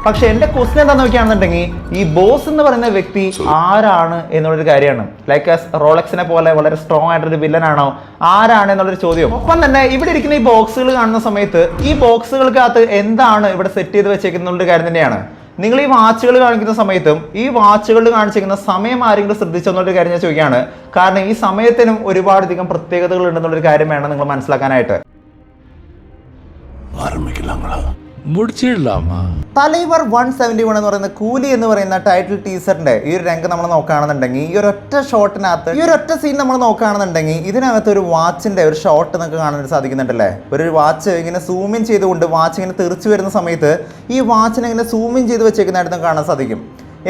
പക്ഷെ എന്റെ ക്വസ്റ്റ്യൻ എന്താന്ന് നോക്കുകയാണെന്നുണ്ടെങ്കിൽ ഈ ബോസ് എന്ന് പറയുന്ന വ്യക്തി ആരാണ് എന്നുള്ളൊരു കാര്യമാണ്. ലൈക്ക് റോളക്സിനെ പോലെ വളരെ സ്ട്രോങ് ആയിട്ടൊരു വില്ലൻ ആണോ, ആരാണ് എന്നുള്ളൊരു ചോദ്യം. ഒപ്പം തന്നെ ഇവിടെ ഇരിക്കുന്ന ഈ ബോക്സുകൾ കാണുന്ന സമയത്ത് ഈ ബോക്സുകൾക്കകത്ത് എന്താണ് ഇവിടെ സെറ്റ് ചെയ്ത് വെച്ചേക്കുന്നുള്ളൊരു കാര്യം തന്നെയാണ്. നിങ്ങൾ ഈ വാച്ചുകൾ കാണിക്കുന്ന സമയത്തും ഈ വാച്ചുകളിൽ കാണിച്ചിരിക്കുന്ന സമയം ആരെങ്കിലും ശ്രദ്ധിച്ചെന്നുള്ളൊരു കാര്യം ഞാൻ ചോദിക്കുകയാണ്. കാരണം ഈ സമയത്തിനും ഒരുപാടധികം പ്രത്യേകതകൾ ഉണ്ടെന്നുള്ളൊരു കാര്യം വേണം നിങ്ങൾ മനസ്സിലാക്കാനായിട്ട്. തലൈവർ 171 എന്ന് പറയുന്ന കൂലി എന്ന് പറയുന്ന ടൈറ്റിൽ ടീസറിന്റെ ഈ ഒരു രംഗം നമ്മൾ നോക്കുകയാണെന്നുണ്ടെങ്കിൽ, ഈ ഒരു ഒറ്റ ഷോട്ടിനകത്ത് ഈ ഒരു ഒറ്റ സീൻ നമ്മൾ നോക്കുകയാണെന്നുണ്ടെങ്കിൽ ഇതിനകത്ത് ഒരു വാച്ചിന്റെ ഒരു ഷോട്ട് നമുക്ക് കാണാൻ സാധിക്കുന്നുണ്ടല്ലേ. ഒരു വാച്ച് ഇങ്ങനെ സൂമിൻ ചെയ്തുകൊണ്ട് വാച്ച് ഇങ്ങനെ തെറിച്ചു വരുന്ന സമയത്ത് ഈ വാച്ചിനെ ഇങ്ങനെ സൂമിൻ ചെയ്ത് വെച്ചേക്കുന്നതായിട്ട് നമുക്ക് കാണാൻ സാധിക്കും.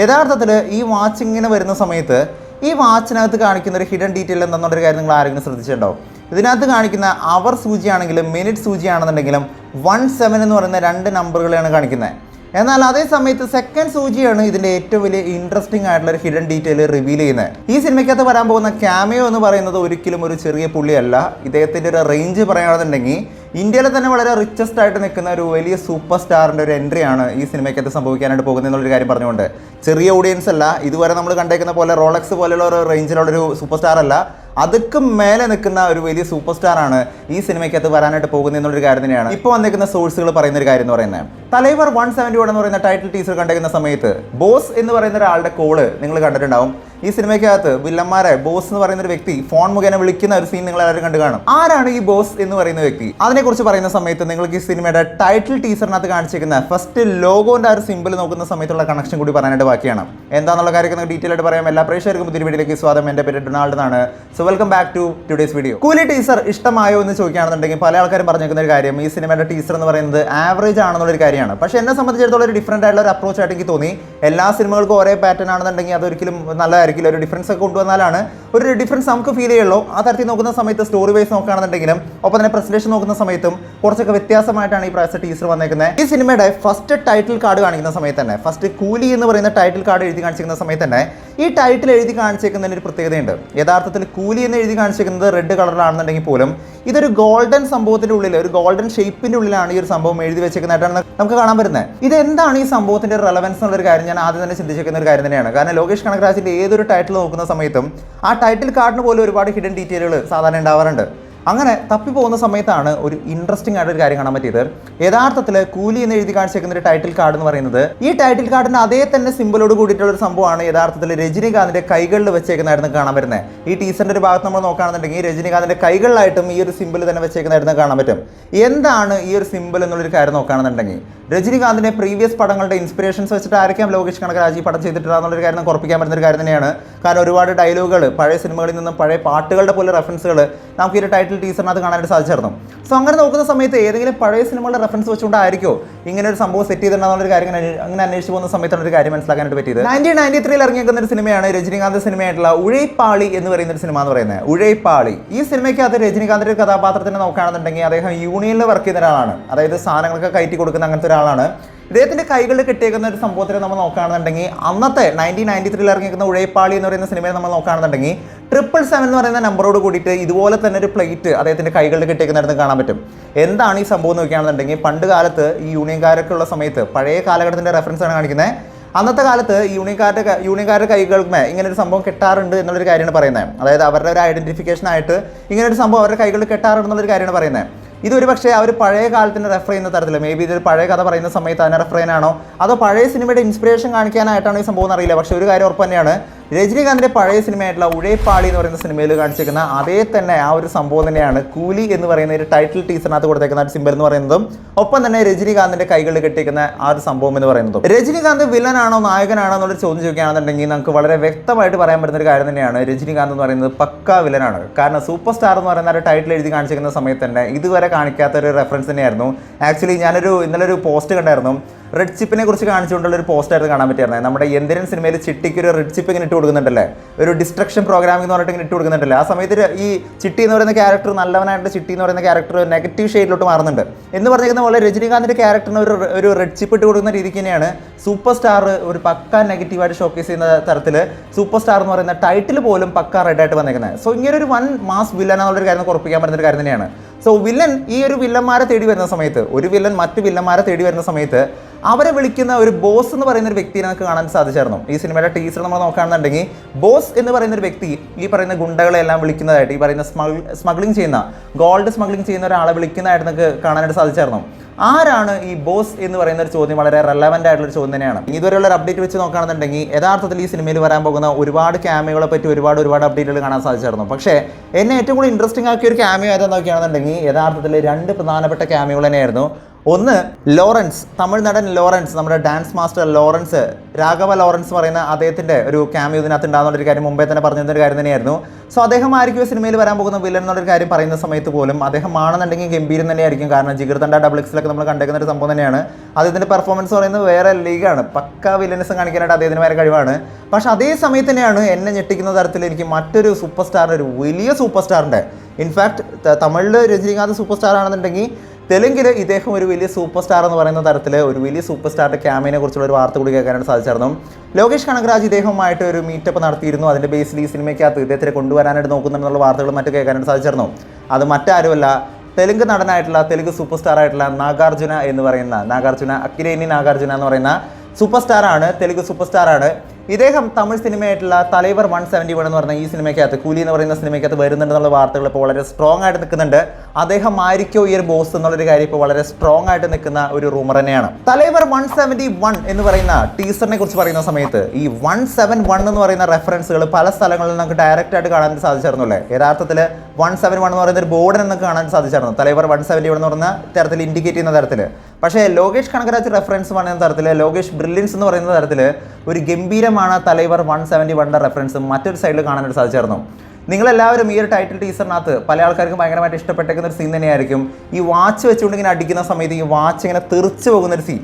യഥാർത്ഥത്തിൽ ഈ വാച്ച് ഇങ്ങനെ വരുന്ന സമയത്ത് ഈ വാച്ചിനകത്ത് കാണിക്കുന്ന ഒരു ഹിഡൻ ഡീറ്റെയിൽ എന്താണെന്നുള്ളൊരു കാര്യം നിങ്ങൾ ആരെങ്കിലും ശ്രദ്ധിച്ചിട്ടുണ്ടാവും. ഇതിനകത്ത് കാണിക്കുന്ന അവർ സൂചിയാണെങ്കിലും മിനിറ്റ് സൂചിയാണെന്നുണ്ടെങ്കിലും 17 എന്ന് പറയുന്ന 2 നമ്പറുകളാണ് കാണിക്കുന്നത്. എന്നാൽ അതേ സമയത്ത് സെക്കൻഡ് സൂചിയാണ് ഇതിൻ്റെ ഏറ്റവും വലിയ ഇൻട്രസ്റ്റിംഗ് ആയിട്ടുള്ള ഒരു ഹിഡൻ ഡീറ്റെയിൽ റിവീൽ ചെയ്യുന്നത്. ഈ സിനിമയ്ക്കകത്ത് വരാൻ പോകുന്ന ക്യാമിയോ എന്ന് പറയുന്നത് ഒരിക്കലും ഒരു ചെറിയ പുള്ളിയല്ല. ഇദ്ദേഹത്തിൻ്റെ ഒരു റേഞ്ച് പറയുകയാണെന്നുണ്ടെങ്കിൽ ഇന്ത്യയിലെ തന്നെ വളരെ റിച്ചസ്റ്റ് ആയിട്ട് നിൽക്കുന്ന ഒരു വലിയ സൂപ്പർ സ്റ്റാറിൻ്റെ ഒരു എൻട്രിയാണ് ഈ സിനിമയ്ക്കകത്ത് സംഭവിക്കാനായിട്ട് പോകുന്നത് എന്നുള്ളൊരു കാര്യം പറഞ്ഞുകൊണ്ട്. ചെറിയ ഓഡിയൻസ് അല്ല, ഇതുവരെ നമ്മൾ കണ്ടേക്കുന്ന പോലെ റോളക്സ് പോലെയുള്ള ഒരു റേഞ്ചിലുള്ളൊരു സൂപ്പർ സ്റ്റാർ അല്ല, അതൊക്കെ മേലെ നിൽക്കുന്ന ഒരു വലിയ സൂപ്പർ സ്റ്റാർ ആണ് ഈ സിനിമയ്ക്കകത്ത് വരാനായിട്ട് പോകുന്നത് എന്നുള്ളൊരു കാര്യം തന്നെയാണ് ഇപ്പോൾ വന്നിരിക്കുന്ന സോഴ്സുകൾ പറയുന്ന ഒരു കാര്യം എന്ന് പറയുന്നത്. തലൈവർ 171 എന്ന് പറയുന്ന ടൈറ്റിൽ ടീസർ കണ്ടിരിക്കുന്ന സമയത്ത് ബോസ് എന്ന് പറയുന്ന ഒരാളുടെ കോള് നിങ്ങൾ കണ്ടിട്ടുണ്ടാവും. ഈ സിനിമയ്ക്കകത്ത് വില്ലന്മാരെ ബോസ് എന്ന് പറയുന്ന ഒരു വ്യക്തി ഫോൺ മുഖേന വിളിക്കുന്ന ഒരു സീൻ നിങ്ങൾ എല്ലാവരും കണ്ടു കാണും. ആരാണ് ഈ ബോസ് എന്ന് പറയുന്ന വ്യക്തി? അതിനെക്കുറിച്ച് പറയുന്ന സമയത്ത് നിങ്ങൾക്ക് ഈ സിനിമയുടെ ടൈറ്റിൽ ടീസറിനകത്ത് കാണിച്ചിരിക്കുന്ന ഫസ്റ്റ് ലോഗോന്റെ ആ ഒരു സിമ്പിൾ നോക്കുന്ന സമയത്തുള്ള കണക്ഷൻ കൂടി പറയാനായിട്ട് ബാക്കിയാണ്. എന്താണെന്നുള്ള കാര്യമൊക്കെ ഡീറ്റെയിൽ ആയിട്ട് പറയാം. എല്ലാ പ്രേക്ഷകർക്കും പുതിയ വീഡിയോയിലേക്ക് സ്വാഗതം. എൻ്റെ പേര് ഡൊണാൾഡ് എന്നാണ്. So welcome back to today's video. Coolie teaser ഇഷ്ടമായോ എന്ന് ചോദിക്കുകയാണെന്നുണ്ടെങ്കിൽ പല ആൾക്കാരും പറഞ്ഞിരിക്കുന്ന ഒരു കാര്യം ഈ സിനിമയുടെ ടീസർ എന്ന് പറയുന്നത് ആവറേജ് ആണെന്നുള്ളൊരു കാര്യമാണ്. പക്ഷേ എന്നെ സംബന്ധിച്ചിടത്തോളം ഒരു ഡിഫറൻ്റ് ആയിട്ടുള്ള ഒരു അപ്രോച്ച് ആയിട്ട് എനിക്ക് തോന്നി. എല്ലാ സിനിമകൾക്കും ഒരേ പാറ്റേൺ ആണെന്നുണ്ടെങ്കിൽ അതൊരിക്കലും നല്ലതായിരിക്കില്ല. ഒരു ഡിഫറൻസ് ഒക്കെ കൊണ്ടുവന്നാലാണ് ഒരു ഡിഫറൻസ് നമുക്ക് ഫീൽ ചെയ്യുള്ളൂ. ആ തരത്തിൽ നോക്കുന്ന സമയത്ത് സ്റ്റോറി വൈസ് നോക്കുകയാണെന്നുണ്ടെങ്കിലും ഒപ്പം തന്നെ പ്രസന്റേഷൻ നോക്കുന്ന സമയത്തും കുറച്ചൊക്കെ വ്യത്യാസമായിട്ടാണ് ഈ പ്രാവശ്യത്തെ ടീസർ വന്നേക്കുന്നത്. ഈ സിനിമയുടെ ഫസ്റ്റ് ടൈറ്റിൽ കാർഡ് കാണിക്കുന്ന സമയത്ത് തന്നെ, ഫസ്റ്റ് കൂലി എന്ന് പറയുന്ന ടൈറ്റിൽ കാർഡ് എഴുതി കാണിച്ചിരിക്കുന്ന സമയത്ത് തന്നെ ഈ ടൈറ്റിൽ എഴുതി കാണിച്ചേക്കുന്നതിന് ഒരു പ്രത്യേകതയുണ്ട്. യഥാർത്ഥത്തിൽ കൂലി എന്ന് എഴുതി കാണിച്ചിരിക്കുന്നത് റെഡ് കളറിലാണെന്നുണ്ടെങ്കിൽ പോലും ഇതൊരു ഗോൾഡൻ സംഭവത്തിന്റെ ഉള്ളിൽ, ഒരു ഗോൾഡൻ ഷേപ്പിന്റെ ഉള്ളിലാണ് ഈ ഒരു സംഭവം എഴുതി വെച്ചേക്കുന്നതായിട്ടാണ് നമുക്ക് കാണാൻ പറ്റുന്നത്. ഇതെന്താണ് ഈ സംഭവത്തിന്റെ റെലവൻസ് എന്നുള്ളൊരു കാര്യം ഞാൻ ആദ്യം തന്നെ ചിന്തിച്ചിരിക്കുന്ന ഒരു കാര്യം തന്നെയാണ്. കാരണം ലോകേഷ് കനകരാജിന്റെ ഏതൊരു ടൈറ്റിൽ നോക്കുന്ന സമയത്തും ആ ടൈറ്റിൽ കാർഡിന് പോലും ഒരുപാട് ഹിഡൻ ഡീറ്റെയിലുകൾ സാധാരണ ഉണ്ടാവാറുണ്ട്. അങ്ങനെ തപ്പിപ്പോകുന്ന സമയത്താണ് ഒരു ഇൻട്രസ്റ്റിംഗ് ആയിട്ടൊരു കാര്യം കാണാൻ പറ്റിയത്. യഥാർത്ഥത്തിൽ കൂലി എന്ന് എഴുതി കാണിച്ചേക്കുന്ന ഒരു ടൈറ്റിൽ കാർഡ് എന്ന് പറയുന്നത് ഈ ടൈറ്റിൽ കാർഡിന്റെ അതേ തന്നെ സിമ്പിളോട് കൂടിയിട്ടുള്ള ഒരു സംഭവമാണ് യഥാർത്ഥത്തിൽ രജനികാന്തിന്റെ കൈകളിൽ വെച്ചേക്കുന്നതായിരുന്നു കാണാൻ പറ്റുന്നത്. ഈ ടീസറിന്റെ ഒരു ഭാഗത്ത് നമ്മൾ നോക്കുകയാണെന്നുണ്ടെങ്കിൽ രജനികാന്തിന്റെ കൈകളിലായിട്ടും ഈ ഒരു സിമ്പിൾ തന്നെ വെച്ചേക്കുന്നതായിരുന്നു കാണാൻ പറ്റും. എന്താണ് ഈ ഒരു സിമ്പിൾ എന്നുള്ളൊരു കാര്യം നോക്കുകയാണെന്നുണ്ടെങ്കിൽ രജനികാന്തിന്റെ പ്രീവിയസ് പടങ്ങളുടെ ഇൻസ്പിറേഷൻസ് വെച്ചിട്ട് ആയിരിക്കാം ലോകേഷ് കനകരാജ് ഈ പടം ചെയ്തിട്ടില്ല എന്നുള്ളൊരു കാര്യം നമുക്ക് ഉറപ്പിക്കാൻ പറ്റുന്ന ഒരു കാര്യം തന്നെയാണ്. കാരണം ഒരുപാട് ഡയലോഗുകൾ പഴയ സിനിമകളിൽ നിന്നും പഴയ പാട്ടുകളുടെ പോലെ റെഫറൻസുകൾ നമുക്ക് ഈ ഒരു ടൈറ്റിൽ ടീസറിനകത്ത് കാണാനായിട്ട് സാധിച്ചിരുന്നു. സോ അങ്ങനെ നോക്കുന്ന സമയത്ത് ഏതെങ്കിലും പഴയ സിനിമകളുടെ റെഫറൻസ് വെച്ചുകൊണ്ടായിരിക്കോ ഇങ്ങനെ ഒരു സംഭവം സെറ്റ് ചെയ്തിട്ടുണ്ടെന്നുള്ള കാര്യം അങ്ങനെ അന്വേഷിച്ച് പോകുന്ന സമയത്താണ് ഒരു കാര്യം മനസ്സിലാക്കാനായിട്ട് പറ്റിയത്. 1993 ഇറങ്ങിയിരിക്കുന്ന ഒരു സിനിമയാണ് രജനികാന്ത് സിനിമയായിട്ടുള്ള ഉഴൈപ്പാളി എന്ന് പറയുന്ന ഒരു സിനിമ എന്ന് പറയുന്നത്. ഉഴൈപ്പാളി ഈ സിനിമയ്ക്കകത്ത് രജനികാന്തിന്റെ ഒരു കഥാപാത്രത്തിനെ നോക്കുകയാണെന്നുണ്ടെങ്കിൽ അദ്ദേഹം യൂണിയനിൽ വർക്ക് ചെയ്യുന്ന ഒരാളാണ്. അതായത് സാധനങ്ങളൊക്കെ കയറ്റി കൊടുക്കുന്ന അങ്ങനത്തെ ഒരാളാണ്. ഇദ്ദേഹത്തിന്റെ കൈകളിൽ കിട്ടിയേക്കുന്ന ഒരു സംഭവത്തിനെ നമ്മൾ നോക്കുകയാണെന്നുണ്ടെങ്കിൽ അന്നത്തെ 1993 ഇറങ്ങിയിരിക്കുന്ന ഉഴൈപ്പാളി എന്ന് പറയുന്ന സിനിമയെ നമ്മൾ നോക്കുകയാണെന്നുണ്ടെങ്കിൽ 777 എന്ന് പറയുന്ന നമ്പറോട് കൂടിയിട്ട് ഇതുപോലെ തന്നെ ഒരു പ്ലേറ്റ് അദ്ദേഹത്തിന്റെ കൈകളിൽ കിട്ടിയേക്കുന്നതായിരുന്നു കാണാൻ പറ്റും. എന്താണ് ഈ സംഭവം നോക്കുകയാണെന്നുണ്ടെങ്കിൽ പണ്ട് കാലത്ത് ഈ യൂണിയൻകാരൊക്കെ ഉള്ള സമയത്ത് പഴയ കാലഘട്ടത്തിന്റെ റെഫറൻസ് ആണ് കാണിക്കുന്നത്. അന്നത്തെ കാലത്ത് യൂണിയൻകാരുടെ കൈകൾക്ക് ഇങ്ങനെ ഒരു സംഭവം കെട്ടാറുണ്ട് എന്നുള്ളൊരു കാര്യമാണ് പറയുന്നത്. അതായത് അവരുടെ ഒരു ഐഡന്റിഫിക്കേഷൻ ആയിട്ട് ഇങ്ങനെ ഒരു സംഭവം അവരുടെ കൈകളിൽ കെട്ടാറുണ്ട് എന്നുള്ളൊരു കാര്യമാണ് പറയുന്നത്. ഇതൊരു പക്ഷേ അവർ പഴയ കാലത്തിന് റെഫർ ചെയ്യുന്ന തരത്തിൽ, മേ ബി ഇതൊരു പഴയ കഥ പറയുന്ന സമയത്ത് അതിനെ റെഫർ ചെയ്യാനാണോ അതോ പഴയ സിനിമയുടെ ഇൻസ്പിറേഷൻ കാണിക്കാനായിട്ടാണോ ഈ സംഭവം എന്നറിയില്ല. പക്ഷേ ഒരു കാര്യം ഉറപ്പ് തന്നെയാണ്, രജനികാന്തിന്റെ പഴയ സിനിമയായിട്ടുള്ള ഉഴൈപ്പാളി എന്ന് പറയുന്ന സിനിമയിൽ കാണിച്ചിരിക്കുന്ന അതേ തന്നെ ആ ഒരു സംഭവം തന്നെയാണ് കൂലി എന്ന് പറയുന്ന ഒരു ടൈറ്റിൽ ടീസറിനകത്ത് കൊടുത്തേക്കുന്ന ഒരു സിംബൽ എന്ന് പറയുന്നതും ഒപ്പം തന്നെ രജനികാന്തിന്റെ കൈകളിൽ കെട്ടിയിരിക്കുന്ന ആ ഒരു സംഭവം എന്ന് പറയുന്നതും. രജനികാന്ത് വില്ലനാണോ നായകനാണോ എന്നുള്ളൊരു ചോദ്യം ചോദിക്കുകയാണെന്നുണ്ടെങ്കിൽ നമുക്ക് വളരെ വ്യക്തമായിട്ട് പറയാൻ പറ്റുന്ന ഒരു കാര്യം തന്നെയാണ്. രജനികാന്ത് എന്ന് പറയുന്നത് പക്കാ വില്ലനാണ്. കാരണം സൂപ്പർ സ്റ്റാർ എന്ന് പറയുന്ന ഒരു ടൈറ്റിൽ എഴുതി കാണിച്ചിരിക്കുന്ന സമയത്ത് തന്നെ ഇതുവരെ കാണിക്കാത്ത ഒരു റെഫറൻസ് തന്നെയായിരുന്നു. ആക്ച്വലി ഇന്നലെ ഒരു പോസ്റ്റ് കണ്ടായിരുന്നു. റെഡ് ചിപ്പിനെ കുറിച്ച് കാണിച്ചുകൊണ്ടുള്ള ഒരു പോസ്റ്റായിരുന്നു കാണാൻ പറ്റിയിരുന്നത്. നമ്മുടെ എന്തിനൻ സിനിമയിൽ ചിട്ടിക്ക് ഒരു റെഡ് ചിപ്പ് ഇങ്ങനെ ഇട്ട് കൊടുക്കുന്നുണ്ടല്ലേ, ഒരു ഡിസ്ട്രക്ഷൻ പ്രോഗ്രാമിംഗ് എന്ന് പറഞ്ഞിട്ട് ഇങ്ങനെ ഇട്ട് കൊടുക്കുന്നുണ്ടല്ലേ. ആ സമയത്ത് ഈ ചിട്ടി എന്ന് പറയുന്ന ക്യാരക്ടർ, നല്ലവനായിട്ട് ചിട്ടി എന്ന് പറയുന്ന ക്യാരക്ടർ നെഗറ്റീവ് ഷെയ്ഡിലോട്ട് മാറുന്നുണ്ട് എന്ന് പറഞ്ഞിരിക്കുന്ന പോലെ രജനികാന്തിന്റെ ക്യാരക്ടറിന് ഒരു റെഡ് ചിപ്പ് ഇട്ട് കൊടുക്കുന്ന രീതിക്ക് തന്നെയാണ് സൂപ്പർ സ്റ്റാർ ഒരു പക്ക നെഗറ്റീവായിട്ട് ഷോക്കേസ് ചെയ്യുന്ന തരത്തിൽ സൂപ്പർ സ്റ്റാർ എന്ന് പറയുന്ന ടൈറ്റിൽ പോലും പക്ക റെഡ് ആയിട്ട് വന്നേക്കുന്നത്. സോ ഇങ്ങനെ ഒരു വൺ മാസ് വില്ലൻ എന്നുള്ളൊരു കാര്യം ഉറപ്പിക്കാൻ പറ്റുന്ന ഒരു കാര്യം തന്നെയാണ്. സോ വില്ലൻ ഈ ഒരു വില്ലന്മാരെ തേടി വരുന്ന സമയത്ത്, ഒരു വില്ലൻ മറ്റു വില്ലന്മാരെ തേടി വരുന്ന സമയത്ത് അവരെ വിളിക്കുന്ന ഒരു ബോസ് എന്ന് പറയുന്ന ഒരു വ്യക്തിയെ നമുക്ക് കാണാൻ സാധിച്ചായിരുന്നു. ഈ സിനിമയുടെ ടീച്ചർ നമ്മൾ നോക്കുകയാണെന്നുണ്ടെങ്കിൽ ബോസ് എന്ന് പറയുന്ന ഒരു വ്യക്തി ഈ പറയുന്ന ഗുണ്ടകളെല്ലാം വിളിക്കുന്നതായിട്ട്, ഈ പറയുന്ന സ്മഗ്ലിംഗ് ചെയ്യുന്ന, ഗോൾഡ് സ്മഗ്ലിംഗ് ചെയ്യുന്ന ഒരാളെ വിളിക്കുന്നതായിട്ട് നമുക്ക് കാണാനായിട്ട് സാധിച്ചായിരുന്നു. ആരാണ് ഈ ബോസ് എന്ന് പറയുന്ന ഒരു ചോദ്യം വളരെ റെലവൻ്റ് ആയിട്ടുള്ള ഒരു ചോദ്യം തന്നെയാണ്. ഇതുവരെയുള്ള ഒരു അപ്ഡേറ്റ് വെച്ച് നോക്കുകയാണെന്നുണ്ടെങ്കിൽ യഥാർത്ഥത്തിൽ ഈ സിനിമയിൽ വരാൻ പോകുന്ന ഒരുപാട് ക്യാമിയോകളെ പറ്റി ഒരുപാട് അപ്ഡേറ്റുകൾ കാണാൻ സാധിച്ചായിരുന്നു. പക്ഷേ എന്നെ ഏറ്റവും കൂടുതൽ ഇൻട്രസ്റ്റിംഗ് ആക്കിയ ഒരു ക്യാമിയോ ഏതാണെന്ന് നോക്കുകയാണെന്നുണ്ടെങ്കിൽ യഥാർത്ഥത്തിൽ 2 പ്രധാനപ്പെട്ട ക്യാമിയോകൾ തന്നെയായിരുന്നു. ഒന്ന്, ലോറൻസ്, തമിഴ് നടൻ ലോറൻസ്, നമ്മുടെ dance master Lawrence, Raghava Lawrence പറയുന്ന അദ്ദേഹത്തിൻ്റെ ഒരു ക്യാമിയോ ഇതിനകത്ത് ഉണ്ടാകുന്നൊരു കാര്യം മുമ്പേ തന്നെ പറഞ്ഞിരുന്നൊരു കാര്യം തന്നെയായിരുന്നു. സോ അദ്ദേഹമായിരിക്കും സിനിമയിൽ വരാൻ പോകുന്ന വില്ലൻ എന്നുള്ളൊരു കാര്യം പറയുന്ന സമയത്ത് പോലും അദ്ദേഹം ആണെന്നുണ്ടെങ്കിൽ ഗംഭീരം തന്നെയായിരിക്കും. കാരണം ജിഗർതണ്ട ഡബിൾസിലൊക്കെ നമ്മൾ കണ്ടേക്കുന്ന ഒരു സംഭവം തന്നെയാണ്. അദ്ദേഹത്തിൻ്റെ പെർഫോമൻസ് പറയുന്നത് വേറെ ലീഗാണ്. പക്ക വില്ലനിസം കാണിക്കാനായിട്ട് അദ്ദേഹത്തിന് വേറെ കഴിവാണ്. പക്ഷേ അതേ സമയത്ത് തന്നെയാണ് എന്നെ ഞെട്ടിക്കുന്ന തരത്തിൽ എനിക്ക് മറ്റൊരു സൂപ്പർ സ്റ്റാറിൻ്റെ, ഒരു വലിയ സൂപ്പർ സ്റ്റാറിൻ്റെ, ഇൻഫാക്ട് തമിഴിൽ രജനീകാന്ത് സൂപ്പർ സ്റ്റാർ ആണെന്നുണ്ടെങ്കിൽ തെലുങ്കിൽ ഇദ്ദേഹം ഒരു വലിയ സൂപ്പർ സ്റ്റാർ എന്ന് പറയുന്ന തരത്തിൽ ഒരു വലിയ സൂപ്പർ സ്റ്റാറിൻ്റെ ക്യാമിനെ കുറിച്ചുള്ള ഒരു വാർത്ത കൂടി കേൾക്കാനായിട്ട് സാധിച്ചായിരുന്നു. ലോകേഷ് കനകരാജ് ഇദ്ദേഹവുമായിട്ട് ഒരു മീറ്റപ്പ് നടത്തിയിരുന്നു. അതിൻ്റെ ബേസിൽ ഈ സിനിമയ്ക്കകത്ത് ഇദ്ദേഹത്തിനെ കൊണ്ടുവരാനായിട്ട് നോക്കുന്നുണ്ടെന്നുള്ള വാർത്തകൾ മറ്റു കേൾക്കാനായിട്ട് സാധിച്ചായിരുന്നു. അത് മറ്റാരുമല്ല, തെലുങ്ക് നടനായിട്ടുള്ള, തെലുങ്ക് സൂപ്പർ സ്റ്റാർ ആയിട്ടുള്ള നാഗാർജുന അക്കിരേനി നാഗാർജുന എന്ന് പറയുന്ന സൂപ്പർ സ്റ്റാറാണ്, തെലുങ്ക് സൂപ്പർ സ്റ്റാറാണ്. ഇദ്ദേഹം തമിഴ് സിനിമയായിട്ടുള്ള തലൈവർ 171 എന്ന് പറഞ്ഞ ഈ സിനിമയ്ക്കകത്ത്, കൂലി എന്ന് പറയുന്ന സിനിമയ്ക്കകത്ത് വരുന്നുണ്ടെന്നുള്ള വാർത്തകൾ ഇപ്പോൾ വളരെ സ്ട്രോങ് ആയിട്ട് നിൽക്കുന്നുണ്ട്. അദ്ദേഹം ആയിരിക്കോ ഈ ഒരു ബോസ് എന്നുള്ളൊരു കാര്യം ഇപ്പോൾ വളരെ സ്ട്രോങ് ആയിട്ട് നിൽക്കുന്ന ഒരു റൂമർ തന്നെയാണ്. തലൈവർ 171 എന്ന് പറയുന്ന ടീസറിനെ കുറിച്ച് പറയുന്ന സമയത്ത് ഈ 171 എന്ന് പറയുന്ന റെഫറൻസുകൾ പല സ്ഥലങ്ങളിൽ നമുക്ക് ഡയറക്റ്റ് ആയിട്ട് കാണാൻ സാധിച്ചായിരുന്നുള്ളേ. യഥാർത്ഥത്തിൽ 171 എന്ന് പറയുന്ന ഒരു ബോർഡ് നമുക്ക് കാണാൻ സാധിച്ചായിരുന്നു, തലൈവർ 171 എന്ന് പറയുന്ന തരത്തിൽ ഇൻഡിക്കേറ്റ് ചെയ്യുന്ന തരത്തിൽ. പക്ഷേ ലോകേഷ് കനകരാജ് റെഫറൻസ് പറയുന്ന തരത്തിൽ, ലോകേഷ് ബ്രില്യൻസ് എന്ന് പറയുന്ന തരത്തിൽ ഒരു ഗംഭീരമാണ് തലൈവർ 171 റെഫറൻസ് മറ്റൊരു സൈഡിൽ കാണാനായിട്ട് സാധിച്ചായിരുന്നു. നിങ്ങളെല്ലാവരും ഈ ഒരു ടൈറ്റിൽ ടീസറിനകത്ത് പല ആൾക്കാർക്കും ഭയങ്കരമായിട്ട് ഇഷ്ടപ്പെട്ടേക്കുന്ന ഒരു സീൻ തന്നെയായിരിക്കും ഈ വാച്ച് വെച്ചുകൊണ്ട് ഇങ്ങനെ അടിക്കുന്ന സമയത്ത് ഈ വാച്ച് ഇങ്ങനെ തെറിച്ച് പോകുന്നൊരു സീൻ.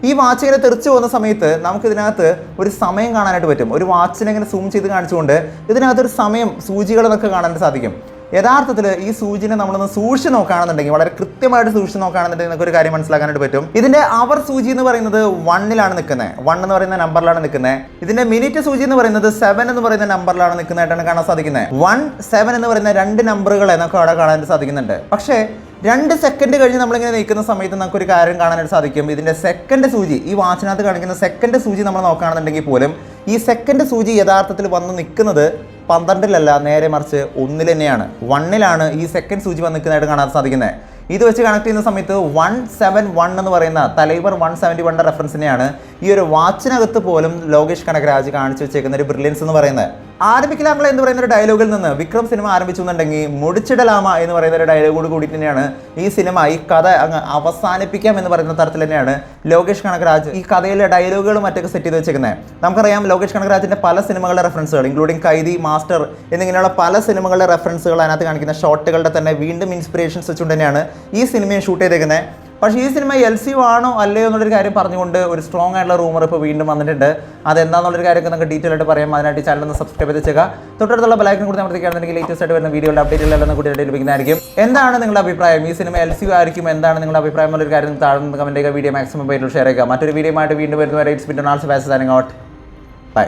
ഈ വാച്ച് ഇങ്ങനെ തെറിച്ച് പോകുന്ന സമയത്ത് നമുക്കിതിനകത്ത് ഒരു സമയം കാണാനായിട്ട് പറ്റും. ഒരു വാച്ചിനെ ഇങ്ങനെ സൂം ചെയ്ത് കാണിച്ചുകൊണ്ട് ഇതിനകത്തൊരു സമയം, സൂചികളെന്നൊക്കെ കാണാനായിട്ട് സാധിക്കും. യഥാർത്ഥത്തിൽ ഈ സൂചിനെ നമ്മളൊന്ന് സൂക്ഷിച്ച് നോക്കുകയാണെന്നുണ്ടെങ്കിൽ, വളരെ കൃത്യമായിട്ട് സൂക്ഷിച്ച് നോക്കുകയാണെന്നുണ്ടെങ്കിൽ നമുക്ക് ഒരു കാര്യം മനസ്സിലാക്കാനായിട്ട് പറ്റും. ഇതിന്റെ അവർ സൂചി എന്ന് പറയുന്നത് 1 നിൽക്കുന്നത്, 1 എന്ന് പറയുന്ന നമ്പറിലാണ് നിൽക്കുന്നത്. ഇതിന്റെ മിനിറ്റ് സൂചി എന്ന് പറയുന്നത് 7 എന്ന് പറയുന്ന നമ്പറിലാണ് നിൽക്കുന്നതായിട്ടാണ് കാണാൻ സാധിക്കുന്നത്. 1, 7 എന്ന് പറയുന്ന 2 നമ്പറുകളെ നമുക്ക് അവിടെ കാണാൻ സാധിക്കുന്നുണ്ട്. പക്ഷേ 2 സെക്കൻഡ് കഴിഞ്ഞ് നമ്മളിങ്ങനെ നിൽക്കുന്ന സമയത്ത് നമുക്കൊരു കാര്യം കാണാനായിട്ട് സാധിക്കും. ഇതിന്റെ സെക്കൻഡ് സൂചി, ഈ വാച്ചിനകത്ത് കാണിക്കുന്ന സെക്കൻഡ് സൂചി നമ്മൾ നോക്കുകയാണെന്നുണ്ടെങ്കിൽ പോലും ഈ സെക്കൻഡ് സൂചി യഥാർത്ഥത്തിൽ വന്ന് നിൽക്കുന്നത് 12 നേരെ മറിച്ച് 1 തന്നെയാണ്. 1 ഈ സെക്കൻഡ് സൂചി വന്ന് നിൽക്കുന്നതായിട്ട് കാണാൻ സാധിക്കുന്നത്. ഇത് വെച്ച് കണക്ട് ചെയ്യുന്ന സമയത്ത് 171 എന്ന് പറയുന്ന തലൈവർ 171 റെഫറൻസിനെയാണ് ഈ ഒരു വാച്ചിനകത്ത് പോലും ലോകേഷ് കനകരാജ് കാണിച്ചു വെച്ചേക്കുന്ന ഒരു ബ്രില്യൻസ് എന്ന് പറയുന്നത്. ആരംഭിക്കലാമല എന്ന് പറയുന്ന ഒരു ഡയലോഗിൽ നിന്ന് വിക്രം സിനിമ ആരംഭിച്ചു എന്നുണ്ടെങ്കിൽ മുടിച്ചിടലാമ എന്ന് പറയുന്ന ഒരു ഡയലോഗോട് കൂടി തന്നെയാണ് ഈ സിനിമ, ഈ കഥ അങ്ങ് അവസാനിപ്പിക്കാം എന്ന് പറയുന്ന തരത്തിൽ തന്നെയാണ് ലോകേഷ് കനകരാജ് ഈ കഥയിലെ ഡയലോഗുകളും മറ്റൊക്കെ സെറ്റ് ചെയ്ത് വെച്ചേക്കുന്നത്. നമുക്കറിയാം ലോകേഷ് കനകരാജിന്റെ പല സിനിമകളുടെ റെഫറൻസുകൾ, ഇൻക്ലൂഡിങ് കൈദി, മാസ്റ്റർ എന്നിങ്ങനെയുള്ള പല സിനിമകളുടെ റെഫറൻസുകൾ, അതിനകത്ത് കാണിക്കുന്ന ഷോട്ടുകളുടെ തന്നെ വീണ്ടും ഇൻസ്പിറേഷൻസ് വെച്ചുകൊണ്ട് തന്നെയാണ് ഈ സിനിമയെ ഷൂട്ട് ചെയ്തേക്കുന്നത്. പക്ഷേ ഈ സിനിമ LCU ആണോ അല്ലയോ എന്നുള്ളൊരു കാര്യം പറഞ്ഞുകൊണ്ട് ഒരു സ്ട്രോങ് ആയിട്ടുള്ള റൂമർ ഇപ്പോൾ വീണ്ടും വന്നിട്ടുണ്ട്. അതെന്താണെന്നുള്ളൊരു കാര്യമൊക്കെ നമുക്ക് ഡീറ്റെയിൽ ആയിട്ട് പറയാം. അതിനായിട്ട് ചാനൽ ഒന്ന് സബ്സ്ക്രൈബ് ചെയ്ത് വെച്ചേക്കുക. തൊട്ടടുത്തുള്ള ബെൽ ഐക്കൺ കൂടി അമർത്തിക്കുകയാണെന്നുണ്ടെങ്കിൽ ലേറ്റസ്റ്റ് ആയിട്ട് വരുന്ന വീഡിയോയുടെ അപ്ഡേറ്റുകളെല്ലാം കൂടി ലഭിക്കുന്നതായിരിക്കും. എന്താണ് നിങ്ങളുടെ അഭിപ്രായം? ഈ സിനിമ LCU ആയിരിക്കും? എന്താണ് നിങ്ങളുടെ അഭിപ്രായം എന്നുള്ളൊരു കാര്യം താഴെ കമന്റ് ചെയ്യുക. വീഡിയോ മാക്സിമം പേരിൽ ഷെയർ ചെയ്യുക. മറ്റൊരു വീഡിയോ ആയിട്ട് വീണ്ടും വരുന്നവരെ it's been Donald Sebastian signing out. By.